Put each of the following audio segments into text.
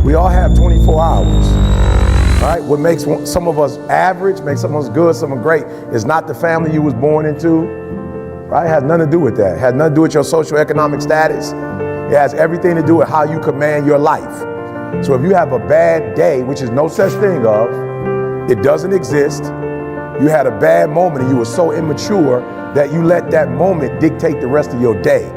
We all have 24 hours, right? What makes some of us average, makes some of us good, some of us great, is not the family you was born into, right? It has nothing to do with that. It has nothing to do with your socioeconomic status. It has everything to do with how you command your life. So if you have a bad day, which is no such thing of, it doesn't exist. You had a bad moment and you were so immature that you let that moment dictate the rest of your day,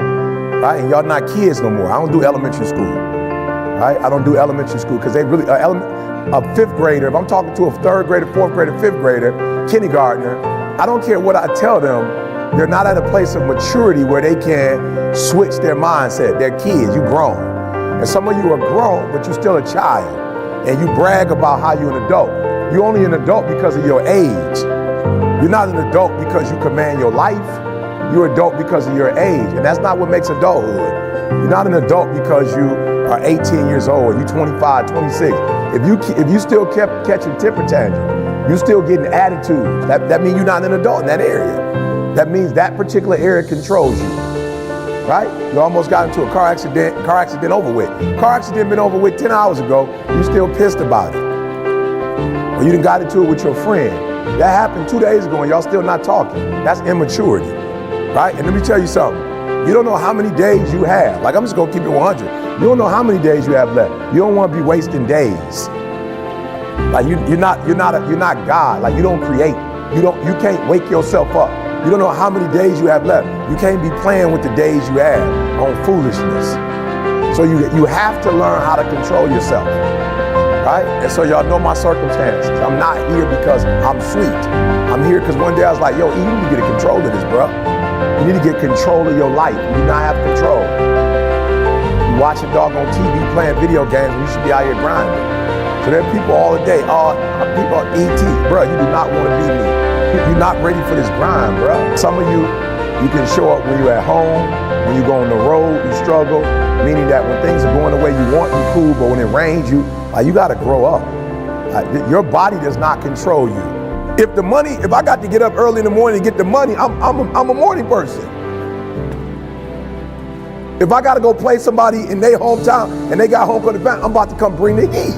right? And y'all not kids no more. I don't do elementary school, right? I don't do elementary school because they really, a fifth grader, if I'm talking to a third grader, fourth grader, fifth grader, kindergartner, I don't care what I tell them, they're not at a place of maturity where they can switch their mindset. They're kids, you grown. And some of you are grown, but you're still a child. And you brag about how you're an adult. You're only an adult because of your age. You're not an adult because you command your life. You're an adult because of your age. And that's not what makes adulthood. You're not an adult because you are 18 years old, you're 25, 26. If you still kept catching temper tantrums, you're still getting attitudes, that means you're not an adult in that area. That means that particular area controls you, right? You almost got into a car accident over with. Car accident been over with 10 hours ago, you still pissed about it. Or you done got into it with your friend. That happened 2 days ago and y'all still not talking. That's immaturity, right? And let me tell you something. You don't know how many days you have. Like, I'm just gonna keep it 100. You don't know how many days you have left. You don't want to be wasting days. Like you're not God. Like you don't create. You can't wake yourself up. You don't know how many days you have left. You can't be playing with the days you have on foolishness. So you have to learn how to control yourself, right? And so y'all know my circumstances. I'm not here because I'm sweet. I'm here because one day I was like, yo, you need to get control of this, bro. You need to get control of your life. You do not have control. You watch a dog on TV playing video games when you should be out here grinding. So there are people all the day, people are ET. Bro, you do not want to be me. You're not ready for this grind, bro. Some of you can show up when you're at home, when you go on the road, you struggle, meaning that when things are going the way you want, you cool, but when it rains, you gotta grow up. Your body does not control you. If I got to get up early in the morning to get the money, I'm a morning person. If I got to go play somebody in their hometown and they got home court advantage, I'm about to come bring the heat.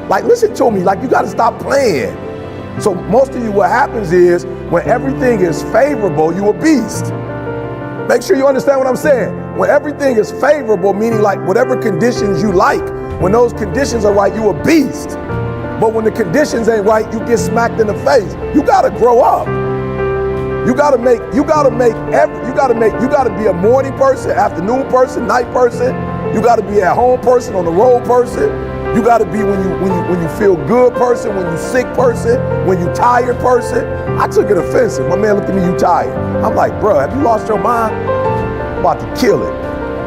Like, listen to me, like you got to stop playing. So most of you, what happens is when everything is favorable, you a beast. Make sure you understand what I'm saying. When everything is favorable, meaning like whatever conditions you like, when those conditions are right, you a beast. But when the conditions ain't right, you get smacked in the face. You gotta grow up. You gotta be a morning person, afternoon person, night person. You gotta be at home person, on the road person. You gotta be when you feel good person, when you sick person, when you tired person. I took it offensive. My man looked at me, you tired. I'm like, bro, have you lost your mind? I'm about to kill it.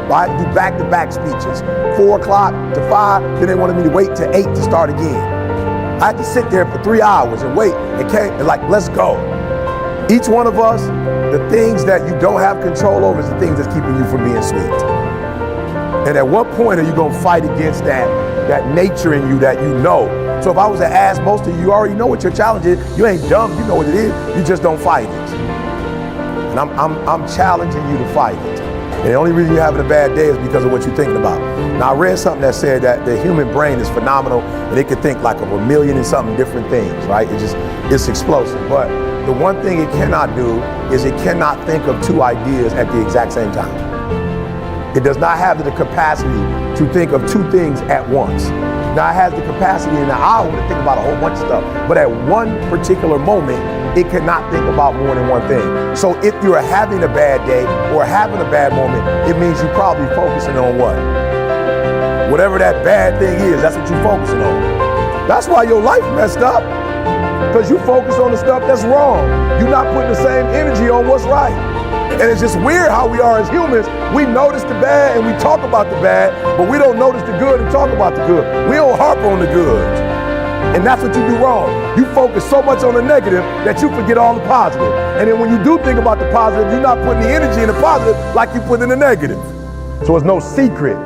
Right? Do back-to-back speeches. 4 o'clock to 5, then they wanted me to wait till 8 to start again. I had to sit there for 3 hours and wait and like, let's go. Each one of us, the things that you don't have control over is the things that's keeping you from being sweet. And at what point are you gonna fight against that nature in you that you know? So if I was to ask most of you, you already know what your challenge is. You ain't dumb, you know what it is. You just don't fight it. And I'm challenging you to fight it. And the only reason you're having a bad day is because of what you're thinking about. Now I read something that said that the human brain is phenomenal and it can think like of 1 million and something different things, right? It's explosive. But the one thing it cannot do is it cannot think of 2 ideas at the exact same time. It does not have the capacity to think of 2 things at once. Now it has the capacity in an hour to think about a whole bunch of stuff, but at one particular moment, it cannot think about more than one thing. So if you're having a bad day or having a bad moment, it means you're probably focusing on what? Whatever that bad thing is, that's what you're focusing on. That's why your life messed up, because you focus on the stuff that's wrong. You're not putting the same energy on what's right. And it's just weird how we are as humans. We notice the bad and we talk about the bad, but we don't notice the good and talk about the good. We don't harp on the good. And that's what you do wrong. You focus so much on the negative that you forget all the positive. And then when you do think about the positive, you're not putting the energy in the positive like you put in the negative. So it's no secret